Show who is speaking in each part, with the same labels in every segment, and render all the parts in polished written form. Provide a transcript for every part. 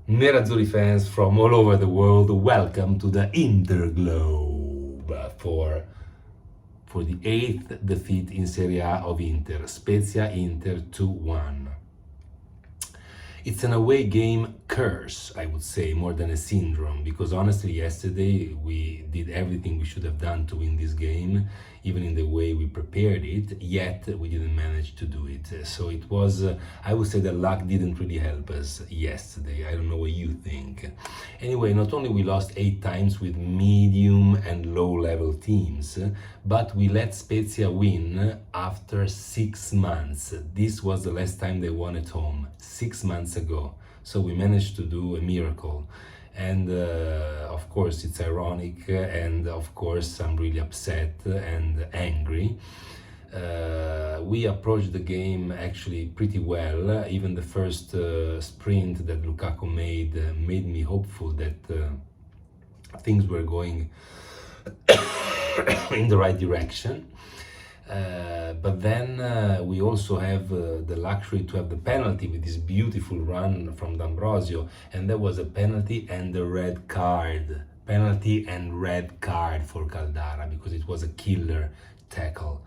Speaker 1: Nerazzurri fans from all over the world, welcome to the Interglobe for the 8th defeat in Serie A of Inter, Spezia-Inter 2-1. It's an away game curse, I would say, more than a syndrome, because honestly, yesterday we did everything we should have done to win this game, even in the way we prepared it, yet we didn't manage to do it. So it was, I would say that luck didn't really help us yesterday. I don't know what you think. Anyway, not only we lost 8 times with medium and low-level teams, but we let Spezia win after 6 months. This was the last time they won at home, 6 months ago. So we managed to do a miracle. And of course it's ironic, and of course I'm really upset and angry. We approached the game actually pretty well. Even the first sprint that Lukaku made me hopeful that things were going in the right direction. But then we also have the luxury to have the penalty with this beautiful run from D'Ambrosio, and there was a penalty and a red card. Penalty and red card for Caldara because it was a killer tackle.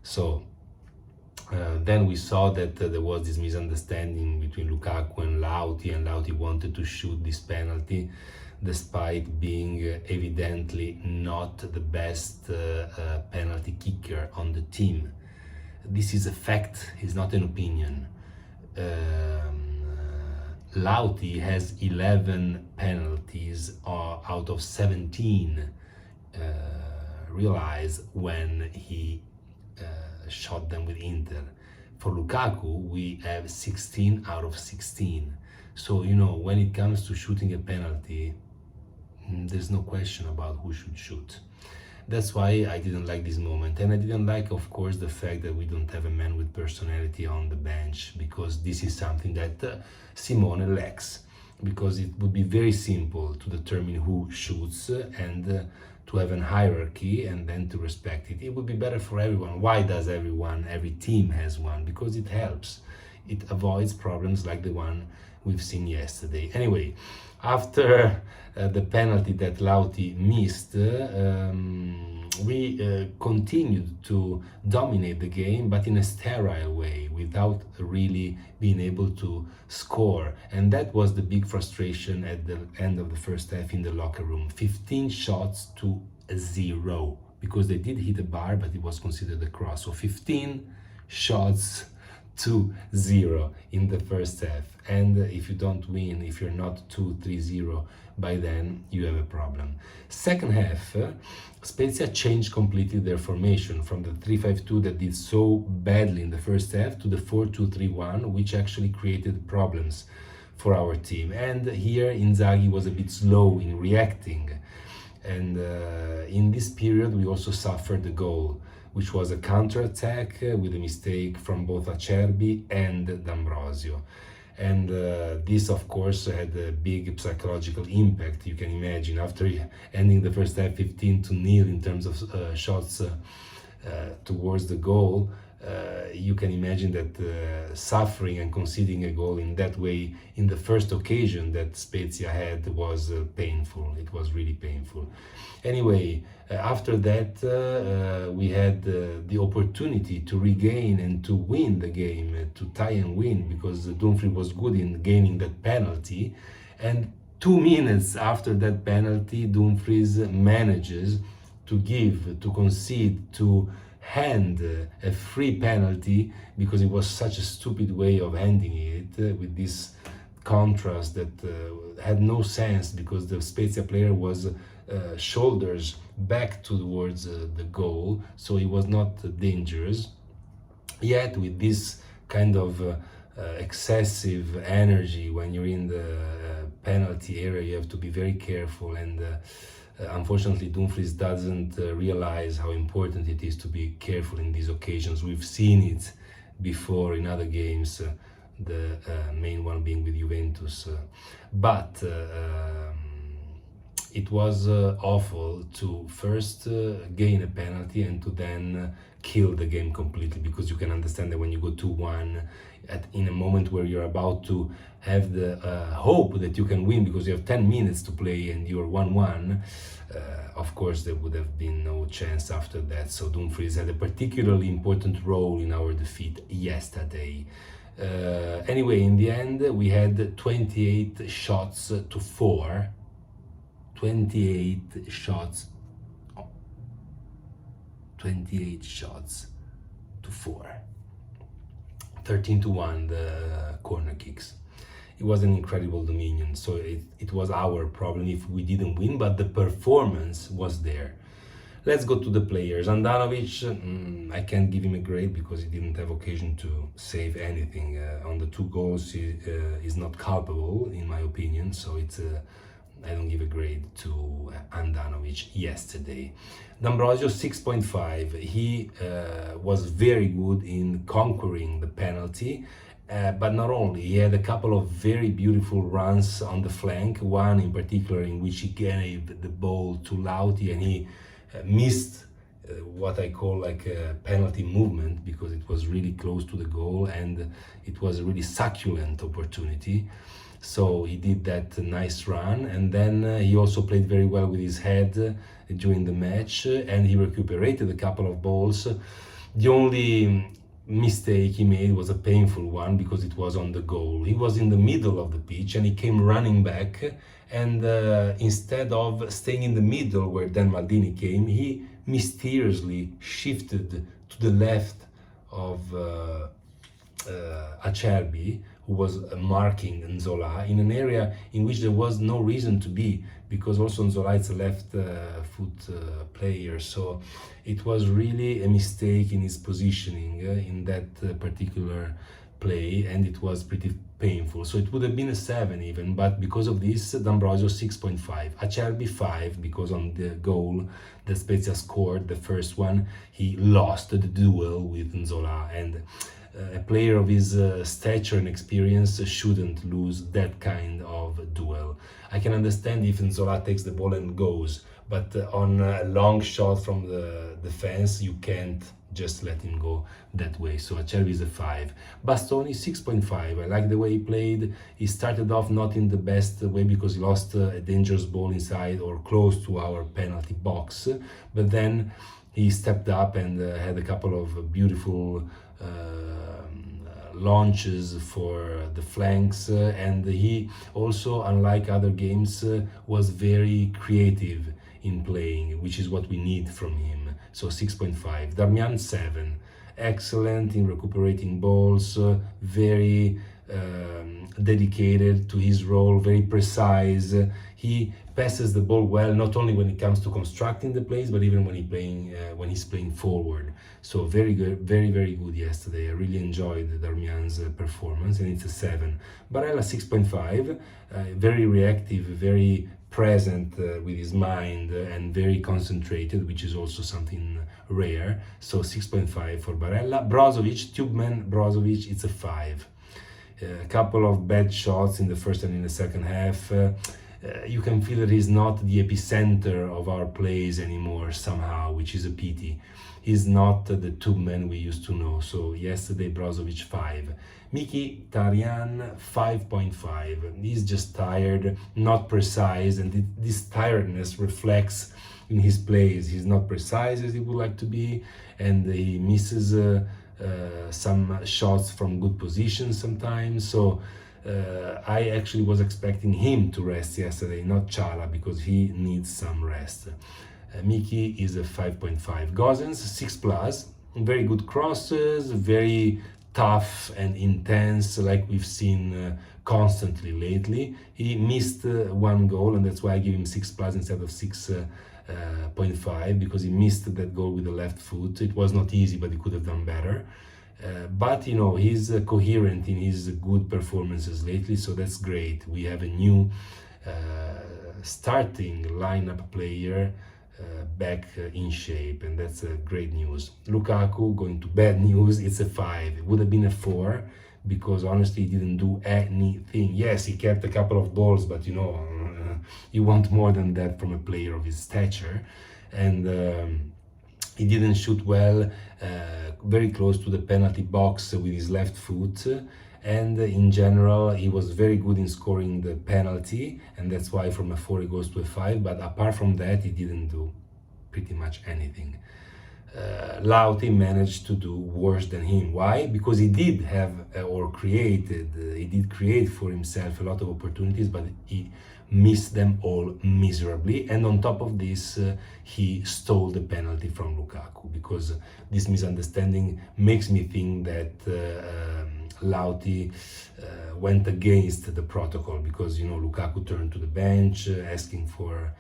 Speaker 1: So then we saw that there was this misunderstanding between Lukaku and Lauti wanted to shoot this penalty despite being evidently not the best penalty kicker on the team. This is a fact, it's not an opinion. Lauti has 11 penalties out of 17 realized when he shot them with Inter. For Lukaku, we have 16 out of 16. So, you know, when it comes to shooting a penalty, there's no question about who should shoot. That's why I didn't like this moment, and I didn't like, of course, the fact that we don't have a man with personality on the bench, because this is something that Simone lacks, because it would be very simple to determine who shoots and to have a hierarchy and then to respect it. It would be better for everyone. Why does every team has one? Because it helps. It avoids problems like the one we've seen yesterday. Anyway, after the penalty that Lauti missed, we continued to dominate the game, but in a sterile way, without really being able to score. And that was the big frustration at the end of the first half in the locker room. 15 shots to 0, because they did hit a bar, but it was considered a cross. So 15 shots to 0 in the first half. And if you don't win, if you're not 2-3-0, by then you have a problem. Second half, Spezia changed completely their formation from the 3-5-2 that did so badly in the first half to the 4-2-3-1, which actually created problems for our team. And here Inzaghi was a bit slow in reacting. And in this period we also suffered the goal, which was a counter-attack with a mistake from both Acerbi and D'Ambrosio. And this, of course, had a big psychological impact. You can imagine, after ending the first half 15-0 in terms of shots towards the goal, you can imagine that suffering and conceding a goal in that way in the first occasion that Spezia had was painful. It was really painful. Anyway, after that we had the opportunity to regain and to win the game, to tie and win, because Dumfries was good in gaining that penalty. And 2 minutes after that penalty, Dumfries manages to concede, to hand a free penalty, because it was such a stupid way of handing it, with this contrast that had no sense, because the Spezia player was shoulders back towards the goal, so it was not dangerous. Yet with this kind of excessive energy, when you're in the penalty area, you have to be very careful. And unfortunately, Dumfries doesn't realize how important it is to be careful in these occasions. We've seen it before in other games, the main one being with Juventus. But it was awful to first gain a penalty and to then kill the game completely, because you can understand that when you go 2-1 in a moment where you're about to have the hope that you can win because you have 10 minutes to play and you're 1-1, of course there would have been no chance after that. So Dumfries had a particularly important role in our defeat yesterday. Anyway, in the end we had 28 shots to 4. 28 shots to 4. 13-1 the corner kicks. It was an incredible dominion, so it was our problem if we didn't win, but the performance was there. Let's go to the players. Andanovic, I can't give him a grade because he didn't have occasion to save anything. On the 2 goals, he is not culpable, in my opinion, so I don't give a grade to Andanovic yesterday. D'Ambrosio, 6.5. He was very good in conquering the penalty, but not only. He had a couple of very beautiful runs on the flank, one in particular in which he gave the ball to Lauti and he missed what I call like a penalty movement, because it was really close to the goal and it was a really succulent opportunity. So he did that nice run, and then he also played very well with his head during the match, and he recuperated a couple of balls. The only mistake he made was a painful one because it was on the goal. He was in the middle of the pitch and he came running back, and instead of staying in the middle where Dan Maldini came, he mysteriously shifted to the left of Acerbi, who was marking Nzola in an area in which there was no reason to be, because also Nzola is a left foot player, so it was really a mistake in his positioning in that particular play, and it was pretty painful. So it would have been a 7 even, but because of this, D'Ambrosio 6.5. Acerbi 5, because on the goal that Spezia scored, the first one, he lost the duel with Nzola, and a player of his stature and experience shouldn't lose that kind of duel. I can understand if Nzola takes the ball and goes, but on a long shot from the defense, you can't just let him go that way. So Acerbi is a 5. Bastoni 6.5. I like the way he played. He started off not in the best way because he lost a dangerous ball inside or close to our penalty box, but then he stepped up and had a couple of beautiful launches for the flanks, and he also, unlike other games, was very creative in playing, which is what we need from him. So 6.5. Darmian 7. Excellent in recuperating balls, very dedicated to his role, very precise. He passes the ball well, not only when it comes to constructing the plays, but even when he's playing forward. So very good, very, very good yesterday. I really enjoyed Darmian's performance, and it's a 7. Barella 6.5, very reactive, very present with his mind, and very concentrated, which is also something rare. So 6.5 for Barella. Brozovic, Tubeman Brozovic, it's a 5. A couple of bad shots in the first and in the second half. You can feel that he's not the epicenter of our plays anymore somehow, which is a pity. He's not the Tubeman we used to know. So yesterday, Brozovic 5. Mkhitaryan 5.5. He's just tired, not precise, and this tiredness reflects in his plays. He's not precise as he would like to be, and he misses some shots from good positions sometimes. So I actually was expecting him to rest yesterday, not Chala, because he needs some rest. Miki is a 5.5. Gozens 6+. Very good crosses, very tough and intense, like we've seen constantly lately. He missed one goal, and that's why I give him 6+ instead of 6.5, because he missed that goal with the left foot. It was not easy, but he could have done better. But you know, he's coherent in his good performances lately, so that's great. We have a new starting lineup player back in shape, and that's great news. Lukaku going to bad news. It's a 5. It would have been a 4 because honestly he didn't do anything. Yes, he kept a couple of balls, but you know, you want more than that from a player of his stature. And he didn't shoot well, very close to the penalty box with his left foot, and in general he was very good in scoring the penalty, and that's why from a 4 he goes to a 5. But apart from that, he didn't do pretty much anything. Lauti managed to do worse than him. Why? Because he did have he did create for himself a lot of opportunities, but he missed them all miserably. And on top of this, he stole the penalty from Lukaku, because this misunderstanding makes me think that Lauti went against the protocol, because Lukaku turned to the bench asking for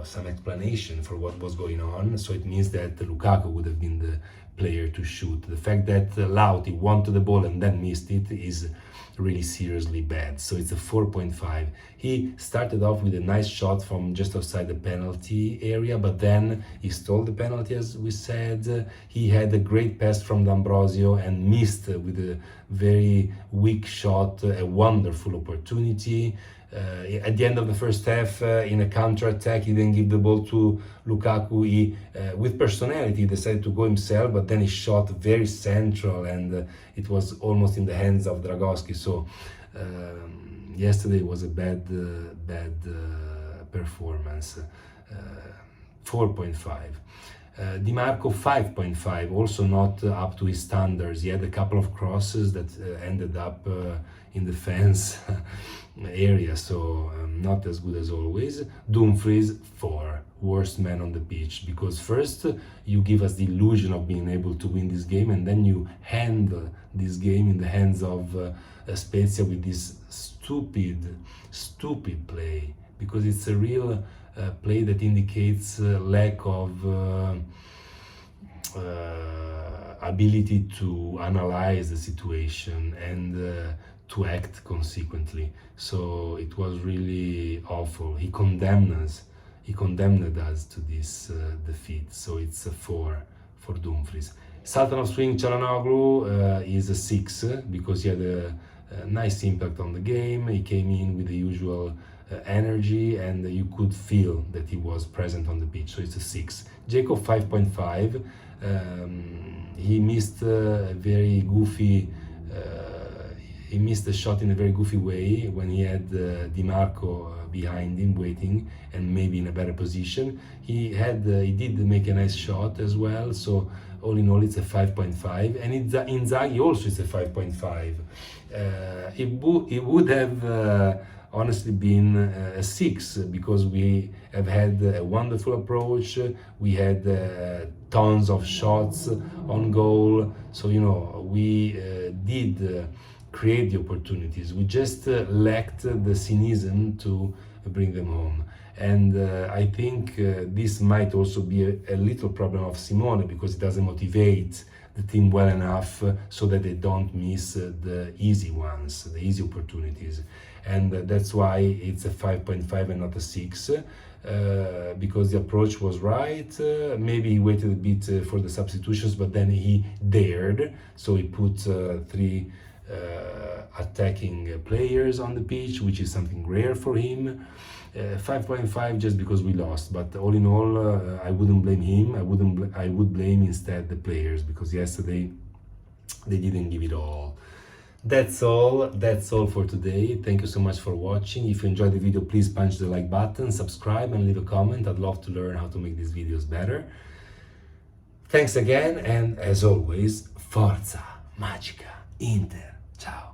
Speaker 1: some explanation for what was going on. So it means that Lukaku would have been the player to shoot. The fact that Lauti wanted the ball and then missed it is really seriously bad. So it's a 4.5. He started off with a nice shot from just outside the penalty area, but then he stole the penalty, as we said. He had a great pass from D'Ambrosio and missed with a very weak shot a wonderful opportunity. At the end of the first half, in a counter-attack, he didn't give the ball to Lukaku. He, with personality, decided to go himself, but then he shot very central, and it was almost in the hands of Dragowski. So yesterday was a bad performance. 4.5. Di Marco 5.5, also not up to his standards. He had a couple of crosses that ended up in the fence area, so not as good as always. Dumfries 4, worst man on the pitch, because first you give us the illusion of being able to win this game, and then you hand this game in the hands of Spezia with this stupid play, because it's a real play that indicates lack of ability to analyze the situation and to act consequently. So it was really awful. He condemned us to this defeat. So it's a 4 for Dumfries. Sultan of Swing Çalhanoğlu is a 6, because he had a nice impact on the game. He came in with the usual energy, and you could feel that he was present on the pitch. So it's a 6. Jacob 5.5. He missed a very goofy. He missed the shot in a very goofy way when he had Di Marco behind him waiting and maybe in a better position. He did make a nice shot as well. So all in all, it's a 5.5. And Inzaghi also is a 5.5. It would have honestly been a 6, because we have had a wonderful approach. We had tons of shots on goal. So we did create the opportunities. We just lacked the cynicism to bring them home. And I think this might also be a little problem of Simone, because it doesn't motivate the team well enough so that they don't miss the easy ones, the easy opportunities. And that's why it's a 5.5 and not a 6, because the approach was right. Maybe he waited a bit for the substitutions, but then he dared. So he put 3 attacking players on the pitch, which is something rare for him. 5.5 just because we lost, but all in all, I wouldn't blame him. I would blame instead the players, because yesterday they didn't give it all. That's all for today. Thank you so much for watching. If you enjoyed the video, please punch the like button, subscribe, and leave a comment. I'd love to learn how to make these videos better. Thanks again, and as always, Forza Magica Inter. Ciao.